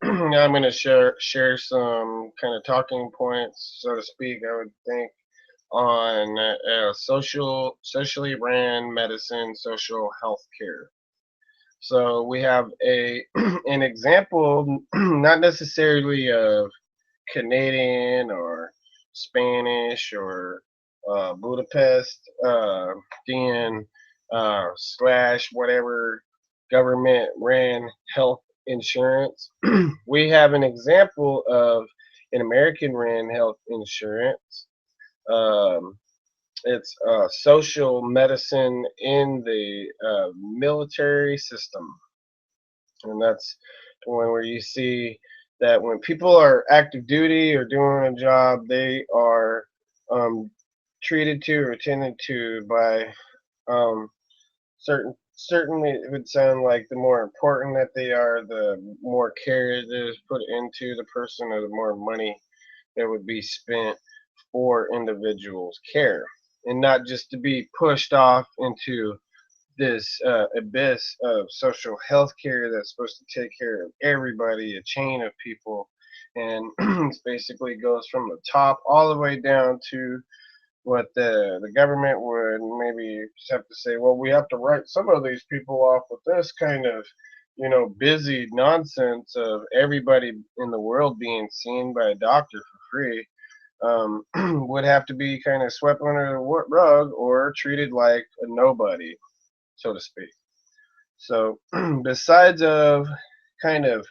I'm going to share some kind of talking points, so to speak, I would think, on socially ran medicine, social health care. So we have a an example, not necessarily of Canadian or Spanish or Budapest, being slash whatever government ran health insurance. We have an example of an American ran health insurance. Um, it's social medicine in the military system, and that's one where you see that when people are active duty or doing a job, they are um, treated to or attended to by um, certainly it would sound like the more important that they are, the more care that is put into the person, or the more money that would be spent for individuals' care, and not just to be pushed off into this abyss of social health care that's supposed to take care of everybody, a chain of people, and it basically goes from the top all the way down to what the government would maybe just have to say, well, we have to write some of these people off with this kind of, busy nonsense of everybody in the world being seen by a doctor for free. Would have to be kind of swept under the rug or treated like a nobody, so to speak. So, besides of kind of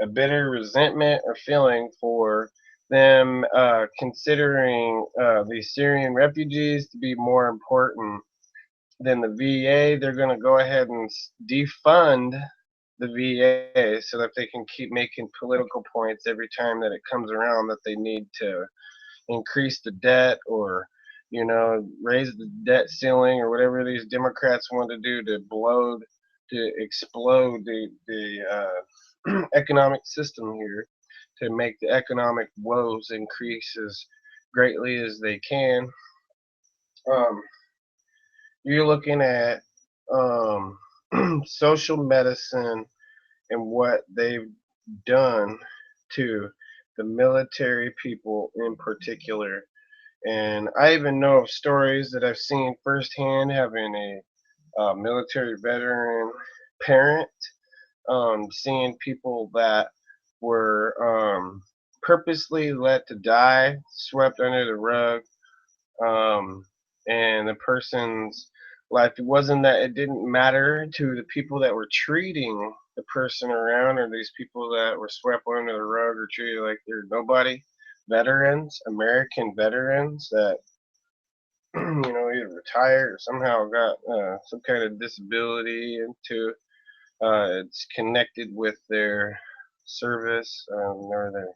a bitter resentment or feeling for them considering the Syrian refugees to be more important than the VA, they're going to go ahead and defund the VA so that they can keep making political points every time that it comes around that they need to increase the debt, or raise the debt ceiling, or whatever these Democrats want to do to explode the economic system here, to make the economic woes increase as greatly as they can. Um, you're looking at um, social medicine and what they've done to the military people in particular. And I even know of stories that I've seen firsthand, having a military veteran parent, seeing people that were purposely let to die, swept under the rug, um, and the person's life. It wasn't that it didn't matter to the people that were treating the person around, or these people that were swept under the rug or treated like they're nobody. Veterans, American veterans that either retired or somehow got some kind of disability into it's connected with their service, or they're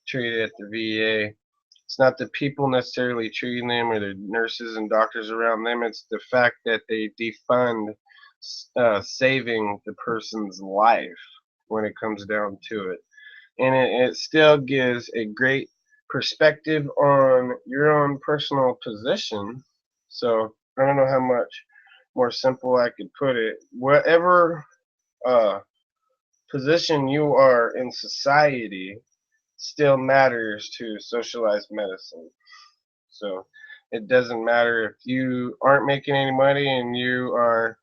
treated at the VA. It's not the people necessarily treating them or the nurses and doctors around them. It's the fact that they defund saving the person's life when it comes down to it. And it still gives a great perspective on your own personal position. So I don't know how much more simple I could put it. Whatever uh, position you are in society still matters to socialized medicine. So it doesn't matter if you aren't making any money and you are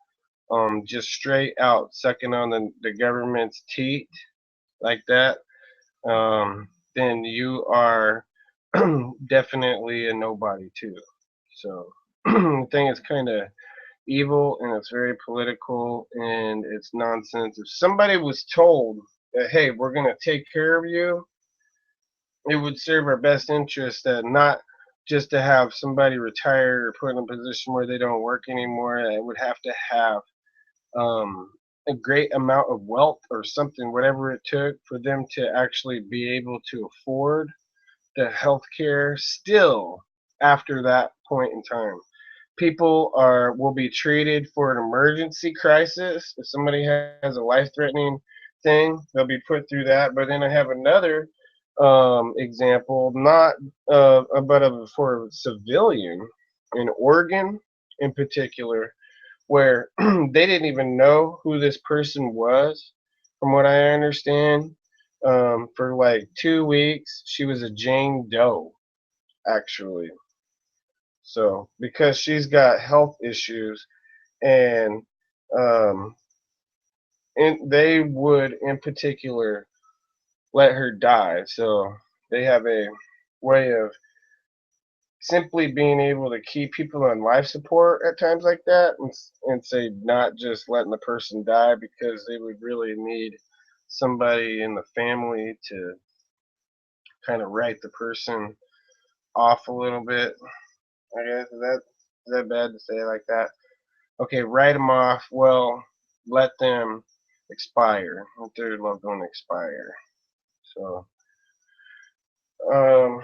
just straight out sucking on the government's teat like that, then you are definitely a nobody too. So the thing is kind of evil, and it's very political, and it's nonsense. If somebody was told that, hey, we're going to take care of you, it would serve our best interest, that not just to have somebody retired or put in a position where they don't work anymore. It would have to have um, a great amount of wealth or something, whatever it took for them to actually be able to afford the health care still after that point in time. People will be treated for an emergency crisis. If somebody has a life threatening thing, they'll be put through that. But then I have another example, not but of for a civilian in Oregon in particular, where they didn't even know who this person was, from what I understand. for like 2 weeks. She was a Jane Doe, actually. So because she's got health issues, and um, they would in particular let her die. So they have a way of simply being able to keep people on life support at times like that, and say not just letting the person die, because they would really need somebody in the family to kind of write the person off a little bit. I guess is that bad to say it like that? Okay, write them off. Well, let them expire. Let their loved one expire. So, um,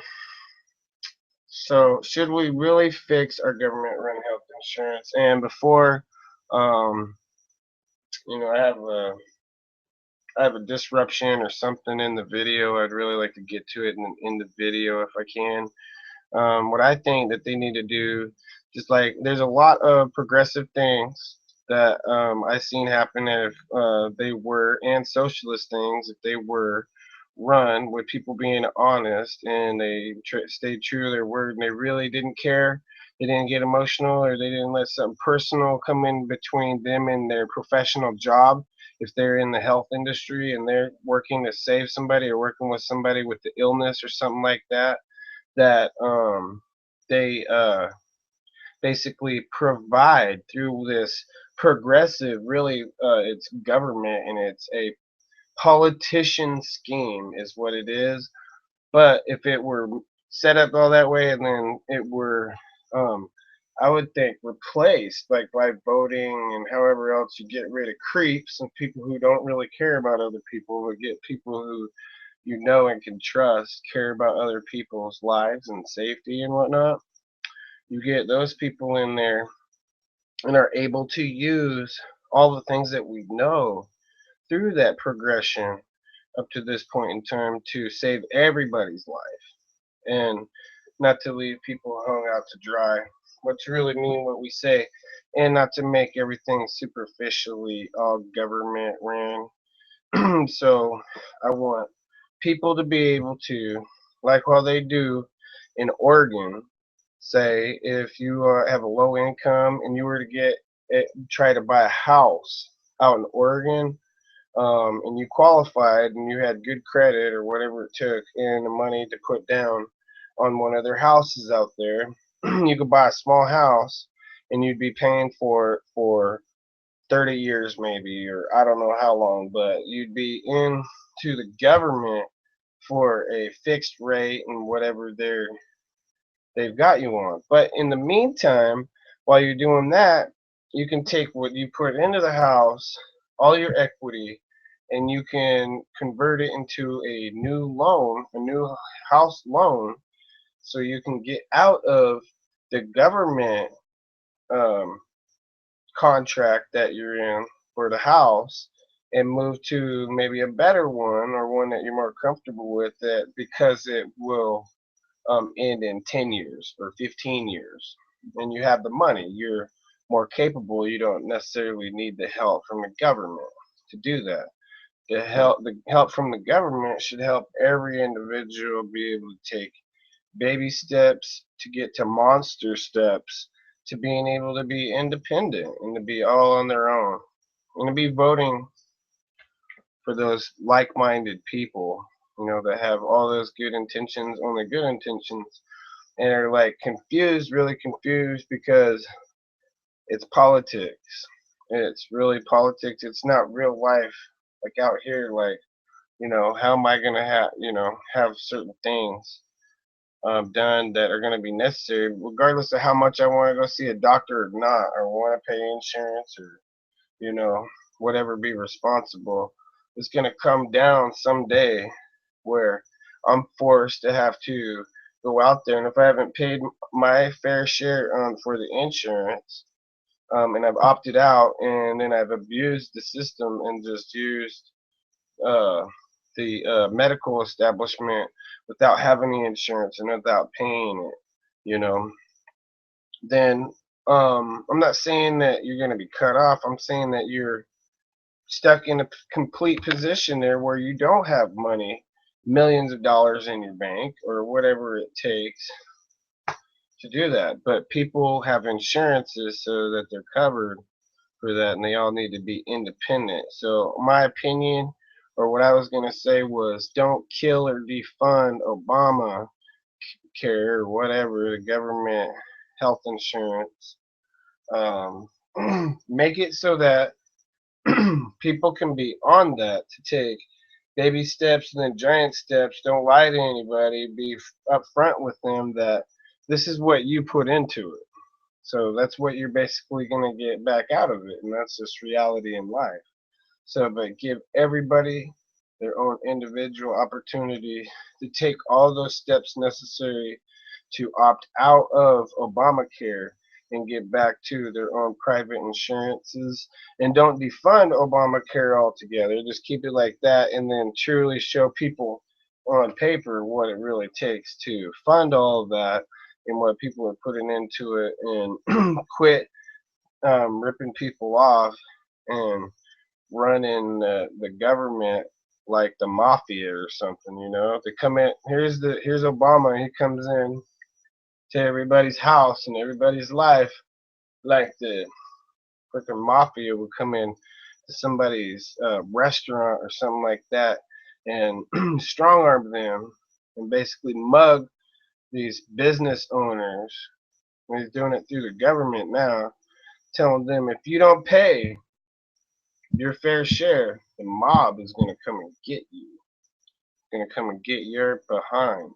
so should we really fix our government-run health insurance? And before, um, I have a disruption or something in the video. I'd really like to get to it in the video if I can. What I think that they need to do, just like there's a lot of progressive things that I seen happen if they were, and socialist things if they were run with people being honest and they stayed true to their word and they really didn't care. They didn't get emotional, or they didn't let something personal come in between them and their professional job. If they're in the health industry and they're working to save somebody or working with somebody with the illness or something like that, that they basically provide through this progressive, really, it's government and it's a politician scheme is what it is. But if it were set up all that way and then it were, um, I would think, replaced like by voting and however else you get rid of creeps and people who don't really care about other people, but get people who you know and can trust care about other people's lives and safety and whatnot. You get those people in there and are able to use all the things that we know through that progression up to this point in time to save everybody's life, and not to leave people hung out to dry, but to really mean what we say, and not to make everything superficially all government ran. So I want people to be able to, like how they do in Oregon, say if you have a low income and you were to try to buy a house out in Oregon, and you qualified and you had good credit or whatever it took and the money to put down on one of their houses out there, you could buy a small house and you'd be paying for 30 years maybe, or I don't know how long, but you'd be into the government for a fixed rate and whatever they've got you on. But in the meantime, while you're doing that, you can take what you put into the house, all your equity, and you can convert it into a new loan, a new house loan, so you can get out of the government um, contract that you're in for the house and move to maybe a better one, or one that you're more comfortable with, that because it will end in 10 years or 15 years and you have the money, you're more capable, you don't necessarily need the help from the government to do that. The help from the government should help every individual be able to take baby steps to get to monster steps, to being able to be independent and to be all on their own, and to be voting for those like-minded people, that have all those good intentions, only good intentions, and are like confused, really confused, because it's politics. It's really politics. It's not real life. Like out here, like, how am I gonna have certain things done that are gonna be necessary, regardless of how much I want to go see a doctor or not, or want to pay insurance, or you know whatever, be responsible. It's gonna come down someday where I'm forced to have to go out there, and if I haven't paid my fair share for the insurance, and I've opted out, and then I've abused the system and just used uh, the medical establishment without having the insurance and without paying it, you know, then I'm not saying that you're going to be cut off. I'm saying that stuck in a complete position there where you don't have money, millions of dollars in your bank or whatever it takes to do that. But people have insurances so that they're covered for that, and they all need to be independent. So my opinion, or what I was going to say, was don't kill or defund Obama care or whatever, the government health insurance. um, Make it so that people can be on that to take baby steps and then giant steps. Don't lie to anybody. Be upfront with them that this is what you put into it. So that's what you're basically going to get back out of it, and that's just reality in life. So, but give everybody their own individual opportunity to take all those steps necessary to opt out of Obamacare and get back to their own private insurances. And don't defund Obamacare altogether. Just keep it like that, and then truly show people on paper what it really takes to fund all of that and what people are putting into it, and quit ripping people off and running the government like the mafia or something. They come in. Here's Obama. He comes in to everybody's house and everybody's life like the freaking mafia would come in to somebody's restaurant or something like that and strong arm them and basically mug these business owners. And he's doing it through the government now, telling them if you don't pay your fair share, the mob is going to come and get you. Going to come and get your behind.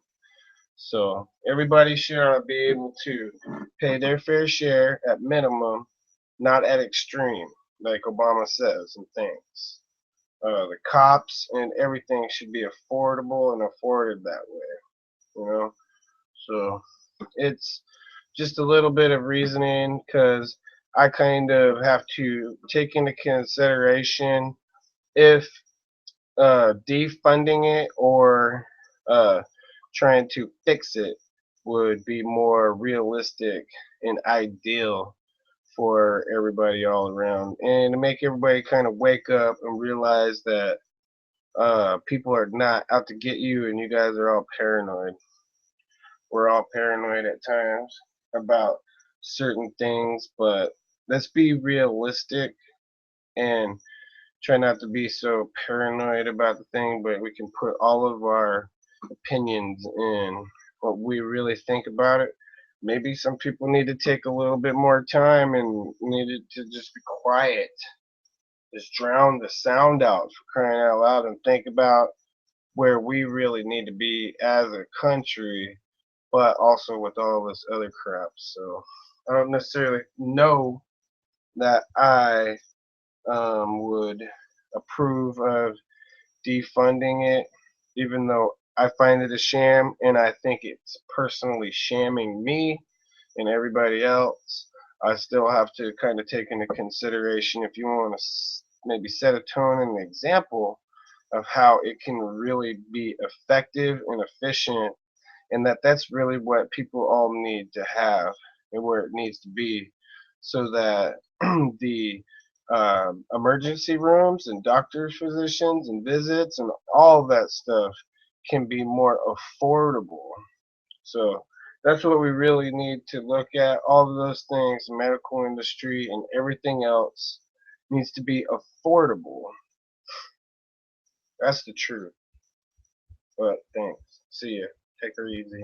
So everybody should be able to pay their fair share at minimum, not at extreme, like Obama says and thinks. The cops and everything should be affordable and afforded that way. So it's just a little bit of reasoning because I kind of have to take into consideration if defunding it or uh, trying to fix it would be more realistic and ideal for everybody all around, and to make everybody kind of wake up and realize that people are not out to get you, and you guys are all paranoid. We're all paranoid at times about certain things, but let's be realistic and try not to be so paranoid about the thing, but we can put all of our opinions in what we really think about it. Maybe some people need to take a little bit more time and needed to just be quiet, just drown the sound out for crying out loud, and think about where we really need to be as a country, but also with all this other crap. So I don't necessarily know that I would approve of defunding it, even though I find it a sham and I think it's personally shamming me and everybody else. I still have to kind of take into consideration if you want to maybe set a tone and an example of how it can really be effective and efficient, and that's really what people all need to have and where it needs to be, so that the emergency rooms and doctors, physicians, and visits and all that stuff can be more affordable. So that's what we really need to look at. All of those things, the medical industry and everything else, needs to be affordable. That's the truth. But thanks. See ya. Take her easy.